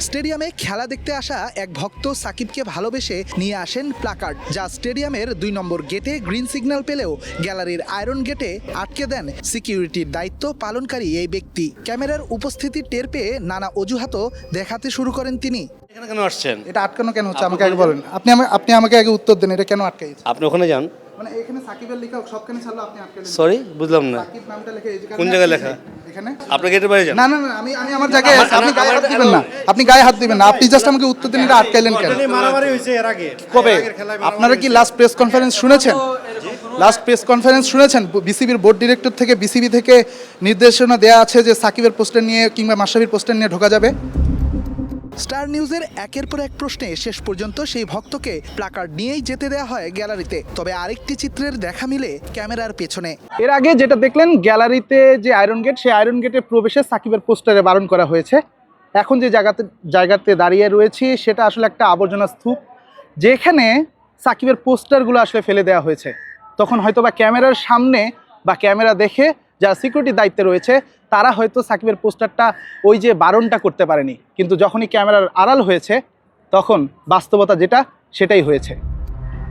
স্টেডিয়ামে খেলা দেখতে আসা এক ভক্ত সাকিবকে ভালোবেসে নিয়ে আসেন প্লাকার্ড, যা স্টেডিয়ামের ২ নম্বর গেটে গ্রিন সিগন্যাল পেলেও গ্যালারির আয়রন গেটে আটকে দেন সিকিউরিটির দায়িত্ব পালনকারী এই ব্যক্তি। ক্যামেরার উপস্থিতি টের পেয়ে নানা অজুহাতও দেখাতে শুরু করেন তিনি। এখানে কেন আসছেন? এটা আটকানো কেন হচ্ছে আমাকে আগে বলেন। আপনি আমাকে আগে উত্তর দেন, এটা কেন আটকাইছে? আপনি ওখানে যান। মানে এখানে সাকিবের লেখা সবখানে ছাড়লো, আপনি আটকালেন। সরি, বুঝলাম না। সাকিব নামটা লেখা এই যে কোন জায়গায় লেখা? এখানে। আপনি গেটের বাইরে যান। না না না, আমি আমার জায়গায় আছি, আপনি গায়ে হাত দিবেন না। আপনি গায়ে হাত দিবেন না, আপনি জাস্ট আমাকে উত্তর দিন, এটা আটকাইলেন কেন? মারামারি হয়েছে এর আগে। কবে? আপনারা কি লাস্ট প্রেস কনফারেন্স শুনেছেন? লাস্ট প্রেস কনফারেন্স শুনেছেন? বিসিবির বোর্ড ডিরেক্টর থেকে বিসিবি থেকে নির্দেশনা দেওয়া আছে যে সাকিবের পোস্টার নিয়ে কিংবা মাশরাফির পোস্টার নিয়ে ঢোকা যাবে। স্টার নিউজের একের পর এক প্রশ্নে শেষ পর্যন্ত সেই ভক্তকে প্লাকার্ড নিয়েই যেতে দেওয়া হয় গ্যালারিতে। তবে আরেকটি চিত্রের দেখা মিলে ক্যামেরার পেছনে। এর আগে যেটা দেখলেন গ্যালারিতে যে আয়রন গেট, সেই আয়রন গেটের প্রবেশে সাকিবের পোস্টারে বারণ করা হয়েছে। এখন যে জায়গাতে দাঁড়িয়ে রয়েছি সেটা আসলে একটা আবর্জনা স্তূপ, যেখানে সাকিবের পোস্টারগুলো আসলে ফেলে দেওয়া হয়েছে। তখন হয়তো বা ক্যামেরার সামনে বা ক্যামেরা দেখে যারা সিকিউরিটির দায়িত্বে রয়েছে তারা হয়তো সাকিবের পোস্টারটা ওই যে বারণটা করতে পারেনি, কিন্তু যখনই ক্যামেরার আড়াল হয়েছে তখন বাস্তবতা যেটা সেটাই হয়েছে।